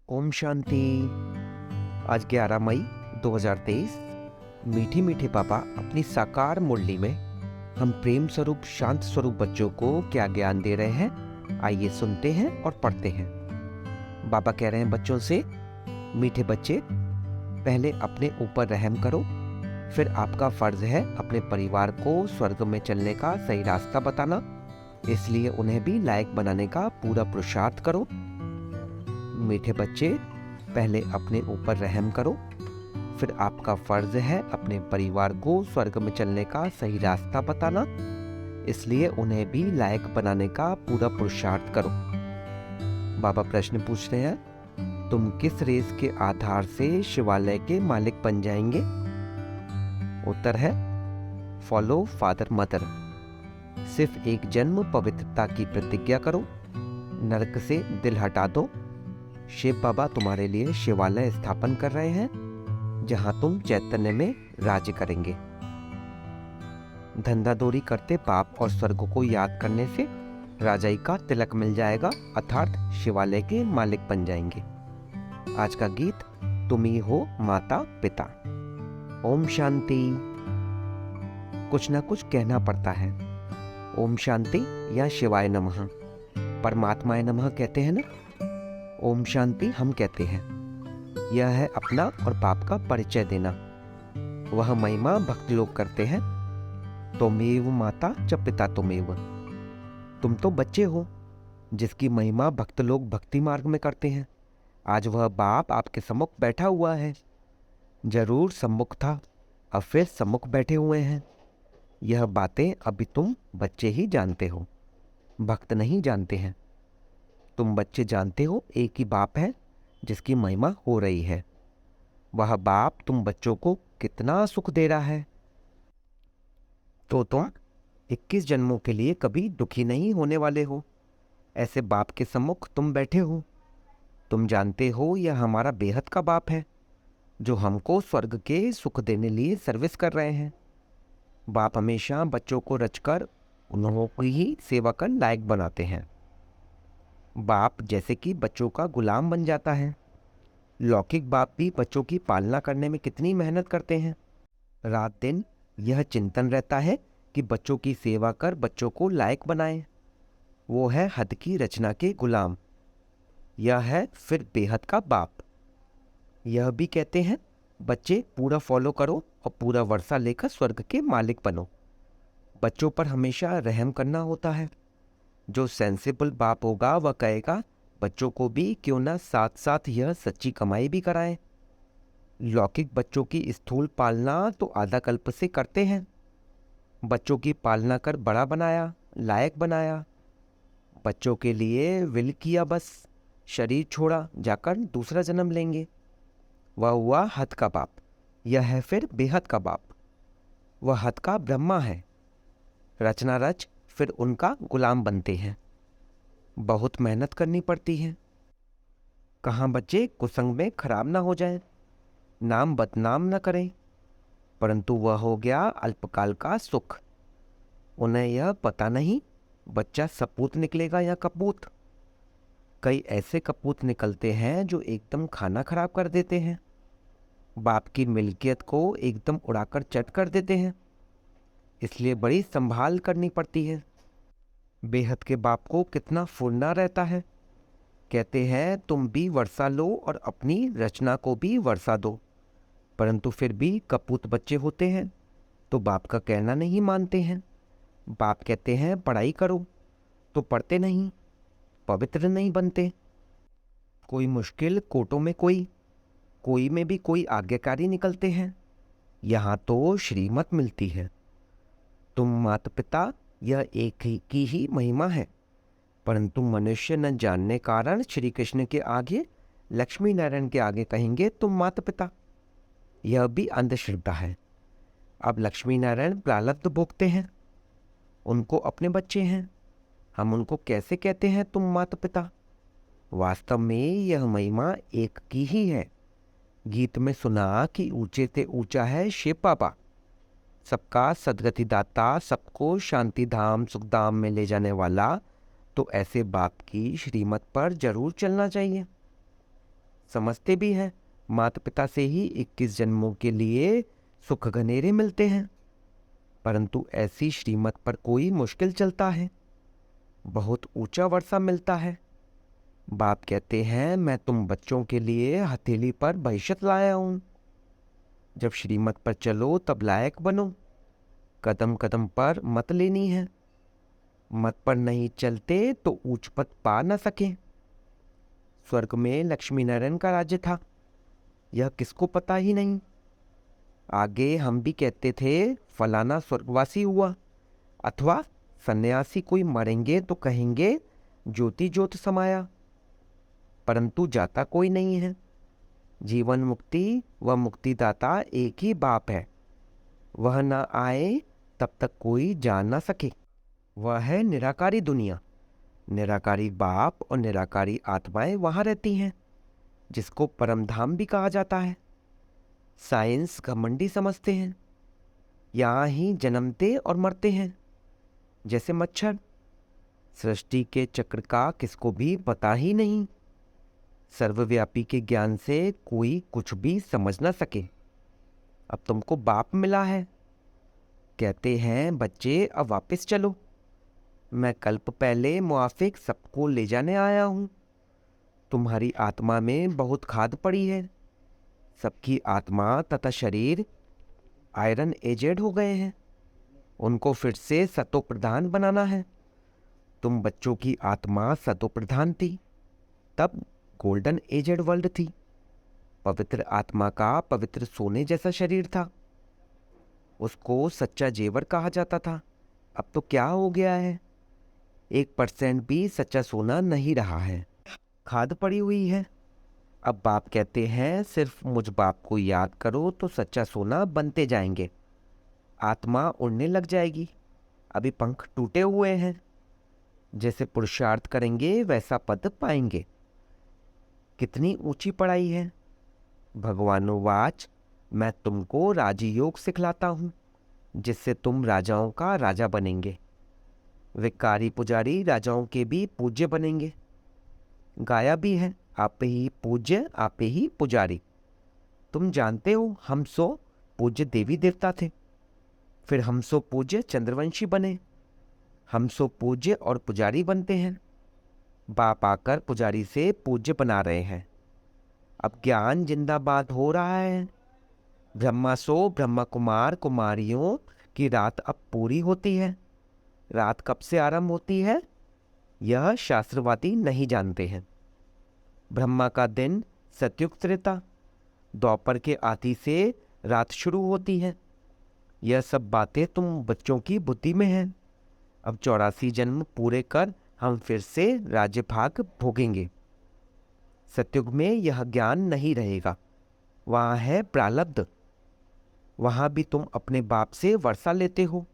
ओम शांति। आज 11 मई 2023। मीठी मीठी पापा अपनी साकार मुरली में हम प्रेम स्वरूप शांत स्वरूप बच्चों को क्या ज्ञान दे रहे हैं, आइए सुनते हैं और पढ़ते हैं। बाबा कह रहे हैं बच्चों से, मीठे बच्चे, पहले अपने ऊपर रहम करो, फिर आपका फर्ज है अपने परिवार को स्वर्ग में चलने का सही रास्ता बताना, इसलिए उन्हें भी लायक बनाने का पूरा पुरुषार्थ करो। मीठे बच्चे, पहले अपने ऊपर रहम करो, फिर आपका फर्ज है अपने परिवार को स्वर्ग में चलने का सही रास्ता बताना, इसलिए उन्हें भी लायक बनाने का पूरा पुरुषार्थ करो। बाबा प्रश्न पूछ रहे हैं, तुम किस रेस के आधार से शिवालय के मालिक बन जाएंगे? उत्तर है, फॉलो फादर मदर। सिर्फ एक जन्म पवित्रता की प्रतिज्ञा करो, नरक से दिल हटा दो। शिव बाबा तुम्हारे लिए शिवालय स्थापन कर रहे हैं जहां तुम चैतन्य में राज्य करेंगे। धंधादौरी करते पाप और स्वर्ग को याद करने से राजाई का तिलक मिल जाएगा, अर्थात शिवालय के मालिक बन जाएंगे। आज का गीत, तुम ही हो माता पिता। ओम शांति। कुछ ना कुछ कहना पड़ता है। ओम शांति या शिवाय नमः, परमात्माय नमः कहते हैं ना। ओम शांति हम कहते हैं। यह है अपना और बाप का परिचय देना। वह महिमा भक्त लोग करते हैं। त्वमेव माता च पिता त्वमेव। तुम तो बच्चे हो जिसकी महिमा भक्त लोग भक्ति मार्ग में करते हैं। आज वह बाप आपके सम्मुख बैठा हुआ है। जरूर सम्मुख था, अब फिर सम्मुख बैठे हुए हैं। यह बातें अभी तुम बच्चे ही जानते हो, भक्त नहीं जानते हैं। तुम बच्चे जानते हो एक ही बाप है जिसकी महिमा हो रही है। वह बाप तुम बच्चों को कितना सुख दे रहा है, तो तुम 21 जन्मों के लिए कभी दुखी नहीं होने वाले हो। ऐसे बाप के सम्मुख तुम बैठे हो। तुम जानते हो यह हमारा बेहद का बाप है जो हमको स्वर्ग के सुख देने लिए सर्विस कर रहे हैं। बाप हमेशा बच्चों को रचकर उन्हों की ही सेवा कर लायक बनाते हैं। बाप जैसे कि बच्चों का गुलाम बन जाता है। लौकिक बाप भी बच्चों की पालना करने में कितनी मेहनत करते हैं। रात दिन यह चिंतन रहता है कि बच्चों की सेवा कर बच्चों को लायक बनाएं। वो है हद की रचना के गुलाम। यह है फिर बेहद का बाप। यह भी कहते हैं, बच्चे पूरा फॉलो करो और पूरा वर्षा लेकर स्वर्ग के मालिक बनो। बच्चों पर हमेशा रहम करना होता है। जो सेंसिबल बाप होगा वह कहेगा बच्चों को भी क्यों ना साथ साथ यह सच्ची कमाई भी कराएं। लौकिक बच्चों की स्थूल पालना तो आधा कल्प से करते हैं। बच्चों की पालना कर बड़ा बनाया, लायक बनाया। बच्चों के लिए विल किया, बस शरीर छोड़ा, जाकर दूसरा जन्म लेंगे। वह हुआ हद का बाप। यह है फिर बेहद का बाप। वह हद का ब्रह्मा है। रचना रच फिर उनका गुलाम बनते हैं। बहुत मेहनत करनी पड़ती है। कहाँ बच्चे कुसंग में खराब ना हो जाएं, नाम बदनाम न करें। परंतु वह हो गया अल्पकाल का सुख। उन्हें यह पता नहीं बच्चा सपूत निकलेगा या कपूत। कई ऐसे कपूत निकलते हैं जो एकदम खाना खराब कर देते हैं, बाप की मिल्कियत को एकदम उड़ाकर चट कर देते हैं। इसलिए बड़ी संभाल करनी पड़ती है। बेहद के बाप को कितना फुरना रहता है। कहते हैं तुम भी वर्षा लो और अपनी रचना को भी वर्षा दो। परंतु फिर भी कपूत बच्चे होते हैं तो बाप का कहना नहीं मानते हैं। बाप कहते हैं पढ़ाई करो तो पढ़ते नहीं, पवित्र नहीं बनते। कोई मुश्किल कोटों में कोई में भी कोई आज्ञाकारी निकलते हैं। यहाँ तो श्रीमत मिलती है। तुम माता पिता, यह एक ही की ही महिमा है। परंतु मनुष्य न जानने कारण श्री कृष्ण के आगे, लक्ष्मी नारायण के आगे कहेंगे तुम माता पिता। यह भी अंधश्रद्धा है। अब लक्ष्मी नारायण प्रारब्ध भोगते हैं, उनको अपने बच्चे हैं। हम उनको कैसे कहते हैं तुम माता पिता? वास्तव में यह महिमा एक की ही है। गीत में सुना कि ऊंचे से ऊंचा है शिव बाबा, सबका सदगति दाता, सबको शांति धाम सुखधाम में ले जाने वाला। तो ऐसे बाप की श्रीमत पर जरूर चलना चाहिए। समझते भी हैं माता पिता से ही 21 जन्मों के लिए सुख घनेरे मिलते हैं, परंतु ऐसी श्रीमत पर कोई मुश्किल चलता है, बहुत ऊंचा वर्षा मिलता है। बाप कहते हैं मैं तुम बच्चों के लिए हथेली पर बहिश्त लाया हूं। जब श्रीमत पर चलो तब लायक बनो, कदम कदम पर मत लेनी है। मत पर नहीं चलते तो ऊंच पद पा न सके। स्वर्ग में लक्ष्मी नारायण का राज्य था, यह किसको पता ही नहीं। आगे हम भी कहते थे फलाना स्वर्गवासी हुआ, अथवा सन्यासी कोई मरेंगे तो कहेंगे ज्योति ज्योत समाया, परंतु जाता कोई नहीं है। जीवन मुक्ति व मुक्तिदाता एक ही बाप है, वह न आए तब तक कोई जान न सके। वह है निराकारी दुनिया। निराकारी बाप और निराकारी आत्माएं वहां रहती हैं, जिसको परमधाम भी कहा जाता है। साइंस घमंडी समझते हैं, यहाँ ही जन्मते और मरते हैं जैसे मच्छर। सृष्टि के चक्र का किसको भी पता ही नहीं। सर्वव्यापी के ज्ञान से कोई कुछ भी समझ ना सके। अब तुमको बाप मिला है, कहते हैं बच्चे अब वापस चलो। मैं कल्प पहले मुआफिक सबको ले जाने आया हूँ। तुम्हारी आत्मा में बहुत खाद पड़ी है। सबकी आत्मा तथा शरीर आयरन एजेड हो गए हैं, उनको फिर से सतो प्रधान बनाना है। तुम बच्चों की आत्मा सतो प्रधान थी, तब गोल्डन एजेड वर्ल्ड थी। पवित्र आत्मा का पवित्र सोने जैसा शरीर था, उसको सच्चा जेवर कहा जाता था। अब तो क्या हो गया है, 1% भी सच्चा सोना नहीं रहा है, खाद पड़ी हुई है। अब बाप कहते हैं सिर्फ मुझ बाप को याद करो तो सच्चा सोना बनते जाएंगे, आत्मा उड़ने लग जाएगी। अभी पंख टूटे हुए हैं, जैसे पुरुषार्थ करेंगे वैसा पद पाएंगे। कितनी ऊंची पढ़ाई है। भगवानुवाच मैं तुमको राजयोग सिखलाता हूँ, जिससे तुम राजाओं का राजा बनेंगे। विकारी पुजारी राजाओं के भी पूज्य बनेंगे। गाया भी है आप ही पूज्य आप ही पुजारी। तुम जानते हो हम सो पूज्य देवी देवता थे, फिर हम सो पूज्य चंद्रवंशी बने, हम सो पूज्य और पुजारी बनते हैं। बाप आकर पुजारी से पूज्य बना रहे हैं। अब ज्ञान जिंदाबाद हो रहा है। ब्रह्मा सो ब्रह्मा कुमार कुमारियों की रात अब पूरी होती है। रात कब से आरंभ होती है यह शास्त्रवादी नहीं जानते हैं। ब्रह्मा का दिन सतयुग त्रेता, द्वापर के आदि से रात शुरू होती है। यह सब बातें तुम बच्चों की बुद्धि में हैं। अब 84 जन्म पूरे कर हम फिर से राज्य भाग भोगेंगे। सतयुग में यह ज्ञान नहीं रहेगा, वहाँ है प्रारब्ध। वहाँ भी तुम अपने बाप से वर्षा लेते हो,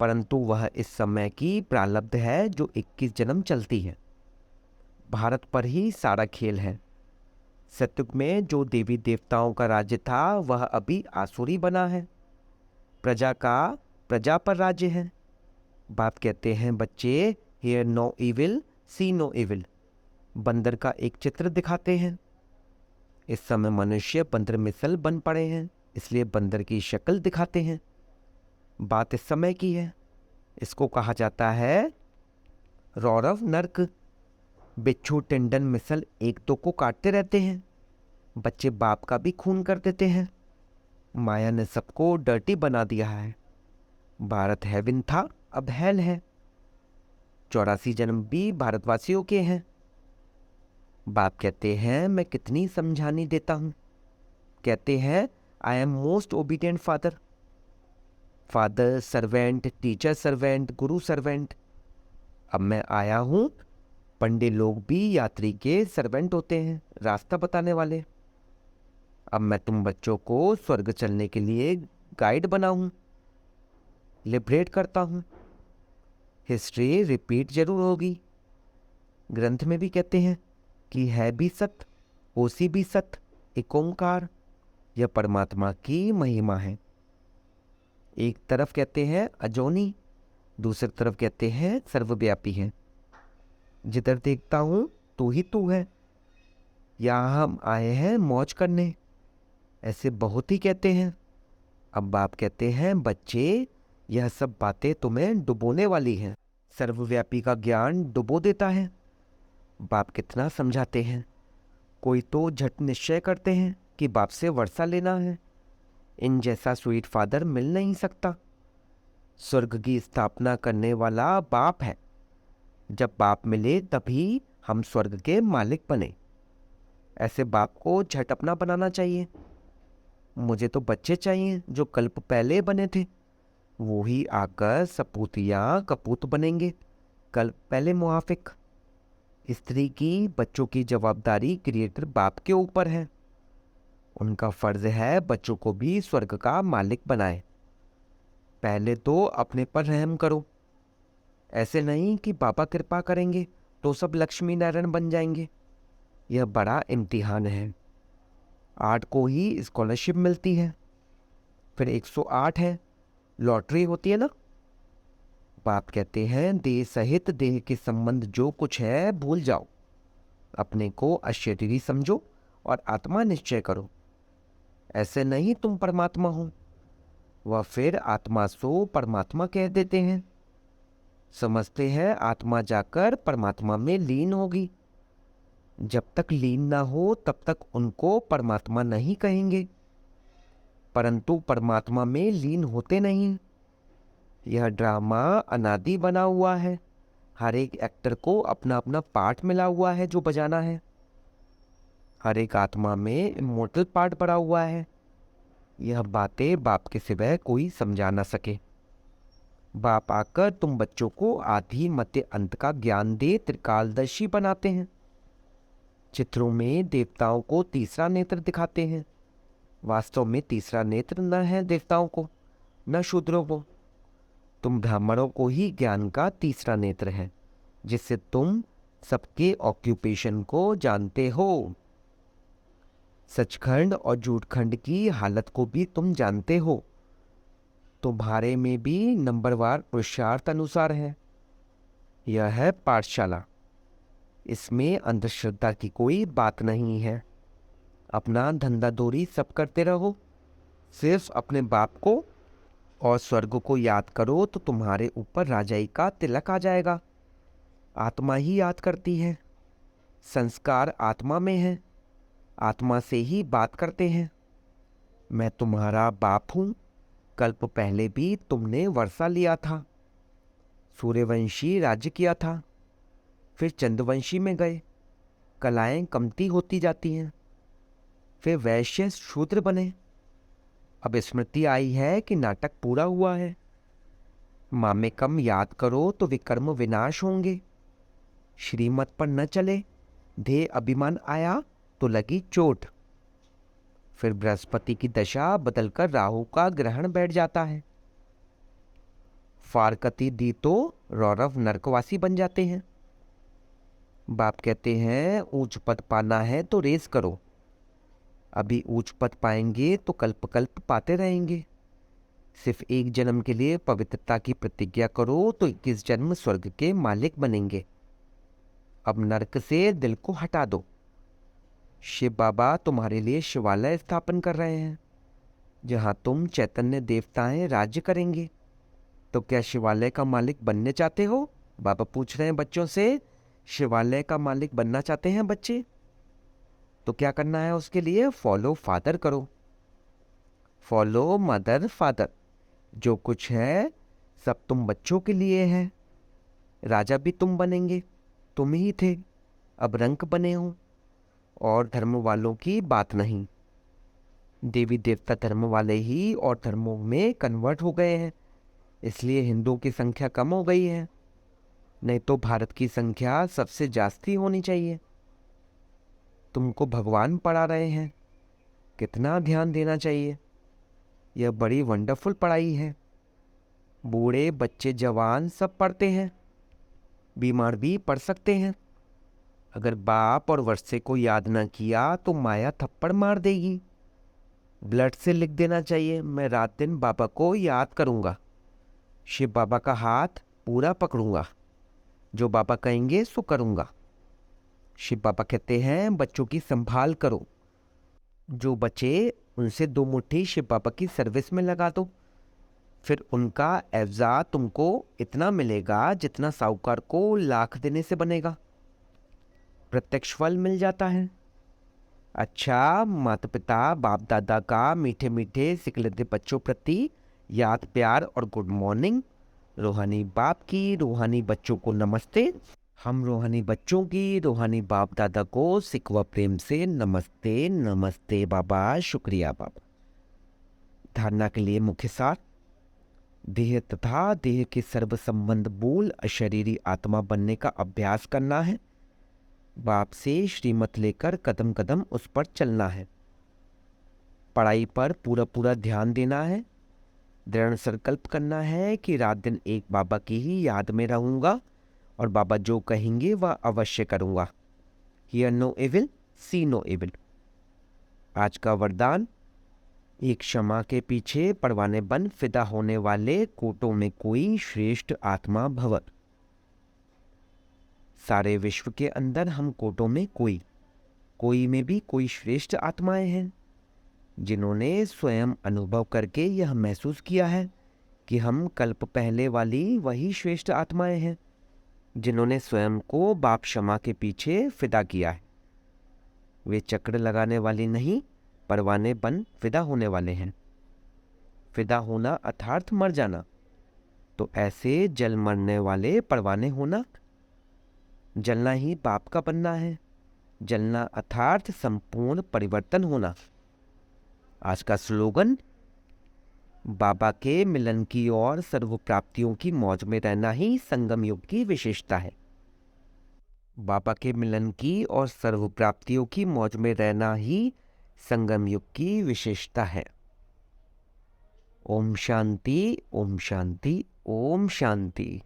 परंतु वह इस समय की प्रारब्ध है जो 21 जन्म चलती है। भारत पर ही सारा खेल है। सतयुग में जो देवी देवताओं का राज्य था वह अभी आसुरी बना है। प्रजा पर राज्य है। बाप कहते हैं बच्चे hear no evil see no evil. बंदर का एक चित्र दिखाते हैं। इस समय मनुष्य बंदर मिसल बन पड़े हैं, इसलिए बंदर की शक्ल दिखाते हैं। बात इस समय की है। इसको कहा जाता है रौरव नर्क। बिच्छू टिंडन मिसल एक दो को काटते रहते हैं। बच्चे बाप का भी खून कर देते हैं। माया ने सबको डर्टी बना दिया है। भारत हेवन था, अब हेल है। 84 जन्म भी भारतवासियों के हैं। बाप कहते हैं मैं कितनी समझानी देता हूँ। कहते हैं I am most obedient father. Father servant, teacher servant, Guru servant. अब मैं आया हूँ। पंडित लोग भी यात्री के सर्वेंट होते हैं, रास्ता बताने वाले। अब मैं तुम बच्चों को स्वर्ग चलने के लिए गाइड बना हूँ, लिबरेट करता हूँ। हिस्ट्री रिपीट जरूर होगी। ग्रंथ में भी कहते हैं कि है भी सत्य, ओसी भी सत्य, एक ओंकार। यह परमात्मा की महिमा है। एक तरफ कहते हैं अजोनी, दूसरी तरफ कहते हैं सर्वव्यापी है। जिधर देखता हूँ तू ही तू है। यहाँ हम आए हैं मौज करने, ऐसे बहुत ही कहते हैं। अब बाप कहते हैं, बच्चे यह सब बातें तुम्हें डुबोने वाली हैं। सर्वव्यापी का ज्ञान डुबो देता है। बाप कितना समझाते हैं। कोई तो झट निश्चय करते हैं कि बाप से वर्षा लेना है। इन जैसा स्वीट फादर मिल नहीं सकता। स्वर्ग की स्थापना करने वाला बाप है। जब बाप मिले तभी हम स्वर्ग के मालिक बने। ऐसे बाप को झट अपना बनाना चाहिए। मुझे तो बच्चे चाहिए जो कल्प पहले बने थे, वो ही आकर सपूतिया कपूत बनेंगे कल्प पहले मुआफिक। स्त्री की बच्चों की जवाबदारी क्रिएटर बाप के ऊपर है। उनका फर्ज है बच्चों को भी स्वर्ग का मालिक बनाए। पहले तो अपने पर रहम करो। ऐसे नहीं कि बाबा कृपा करेंगे तो सब लक्ष्मी नारायण बन जाएंगे। यह बड़ा इम्तिहान है। 8 को ही स्कॉलरशिप मिलती है, फिर 108 है, लॉटरी होती है ना। बाप कहते हैं, देह सहित देह के संबंध जो कुछ है भूल जाओ। अपने को अशरीरी समझो और आत्मा निश्चय करो। ऐसे नहीं तुम परमात्मा हो। वह फिर आत्मा सो परमात्मा कह देते हैं। समझते हैं आत्मा जाकर परमात्मा में लीन होगी। जब तक लीन ना हो तब तक उनको परमात्मा नहीं कहेंगे, परंतु परमात्मा में लीन होते नहीं। यह ड्रामा अनादि बना हुआ है। हर एक एक्टर को अपना अपना पार्ट मिला हुआ है जो बजाना है। हर एक आत्मा में इमोर्टल पार्ट पड़ा हुआ है। यह बातें बाप के सिवाय कोई समझा ना सके। बाप आकर तुम बच्चों को आदि मध्य अंत का ज्ञान दे त्रिकालदर्शी बनाते हैं। चित्रों में देवताओं को तीसरा नेत्र दिखाते हैं। वास्तव में तीसरा नेत्र न है देवताओं को, न शूद्रों को। तुम ब्राह्मणों को ही ज्ञान का तीसरा नेत्र है, जिससे तुम सबके ऑक्यूपेशन को जानते हो। सचखंड और झूठखंड की हालत को भी तुम जानते हो। तुम्हारे में भी नंबरवार पुरुषार्थ अनुसार है। यह है पाठशाला। इसमें अंधश्रद्धा की कोई बात नहीं है। अपना धंधा दोरी सब करते रहो, सिर्फ अपने बाप को और स्वर्ग को याद करो तो तुम्हारे ऊपर राजाई का तिलक आ जाएगा। आत्मा ही याद करती है। संस्कार आत्मा में है। आत्मा से ही बात करते हैं। मैं तुम्हारा बाप हूँ। कल्प पहले भी तुमने वर्षा लिया था। सूर्यवंशी राज्य किया था, फिर चंद्रवंशी में गए। कलाएं कमती होती जाती हैं, फिर वैश्य शूद्र बने। अब स्मृति आई है कि नाटक पूरा हुआ है। मामे कम याद करो तो विकर्म विनाश होंगे। श्रीमत पर न चले, देह अभिमान आया तो लगी चोट। फिर बृहस्पति की दशा बदलकर राहु का ग्रहण बैठ जाता है। फारकती दी तो रौरव नरकवासी बन जाते हैं। बाप कहते हैं, ऊंच पद पाना है तो रेस करो। अभी ऊंच पद पाएंगे तो कल्प कल्प पाते रहेंगे। सिर्फ एक जन्म के लिए पवित्रता की प्रतिज्ञा करो तो 21 जन्म स्वर्ग के मालिक बनेंगे। अब नरक से दिल को हटा दो। शिव बाबा तुम्हारे लिए शिवालय स्थापन कर रहे हैं, जहां तुम चैतन्य देवताएं राज्य करेंगे। तो क्या शिवालय का मालिक बनने चाहते हो? बाबा पूछ रहे हैं बच्चों से। शिवालय का मालिक बनना चाहते हैं बच्चे? तो क्या करना है उसके लिए? फॉलो फादर करो। Follow mother father. जो कुछ है सब तुम बच्चों के लिए है। राजा भी तुम बनेंगे, तुम ही थे, अब रंक बने हो। और धर्म वालों की बात नहीं। देवी देवता धर्म वाले ही और धर्मों में कन्वर्ट हो गए हैं, इसलिए हिंदुओं की संख्या कम हो गई है। नहीं तो भारत की संख्या सबसे जास्ती होनी चाहिए। तुमको भगवान पढ़ा रहे हैं, कितना ध्यान देना चाहिए। यह बड़ी वंडरफुल पढ़ाई है। बूढ़े बच्चे जवान सब पढ़ते हैं, बीमार भी पढ़ सकते हैं। अगर बाप और वर्षे को याद ना किया तो माया थप्पड़ मार देगी। ब्लड से लिख देना चाहिए, मैं रात दिन बाबा को याद करूंगा। शिव बाबा का हाथ पूरा पकड़ूंगा, जो बाबा कहेंगे सो करूंगा। शिव बाबा कहते हैं बच्चों की संभाल करो, जो बचे उनसे 2 मुट्ठी शिव बाबा की सर्विस में लगा दो, फिर उनका एवजा तुमको इतना मिलेगा जितना साहूकार को लाख देने से बनेगा। प्रत्यक्ष फल मिल जाता है। अच्छा, माता पिता बाप दादा का मीठे मीठे सिकलते बच्चों प्रति याद प्यार और गुड मॉर्निंग। रूहानी बाप की रूहानी बच्चों को नमस्ते। हम रूहानी बच्चों की रूहानी बाप दादा को सिकवा प्रेम से नमस्ते। नमस्ते बाबा, शुक्रिया बाबा। धारणा के लिए मुख्य सार: देह तथा देह के सर्व संबंध मूल अशरीरी आत्मा बनने का अभ्यास करना है। बाप से श्रीमत लेकर कदम कदम उस पर चलना है। पढ़ाई पर पूरा पूरा ध्यान देना है। दृढ़ संकल्प करना है कि रात दिन एक बाबा की ही याद में रहूंगा और बाबा जो कहेंगे वह अवश्य करूंगा। Hear no evil, see no evil. आज का वरदान: एक क्षमा के पीछे परवाने बन फिदा होने वाले कोटों में कोई श्रेष्ठ आत्मा भव। सारे विश्व के अंदर हम कोटों में कोई में भी कोई श्रेष्ठ आत्माएं हैं, जिन्होंने स्वयं अनुभव करके यह महसूस किया है कि हम कल्प पहले वाली वही श्रेष्ठ आत्माएं हैं, जिन्होंने स्वयं को बाप क्षमा के पीछे फिदा किया है। वे चक्र लगाने वाली नहीं, परवाने बन फिदा होने वाले हैं। फिदा होना अर्थात मर जाना, तो ऐसे जल मरने वाले परवाने होना। जलना ही बाप का बनना है। जलना अर्थात संपूर्ण परिवर्तन होना। आज का स्लोगन: बाबा के मिलन की और सर्व प्राप्तियों की मौज में रहना ही संगम युग की विशेषता है। बाबा के मिलन की और सर्व प्राप्तियों की मौज में रहना ही संगम युग की विशेषता है। ओम शांति, ओम शांति, ओम शांति।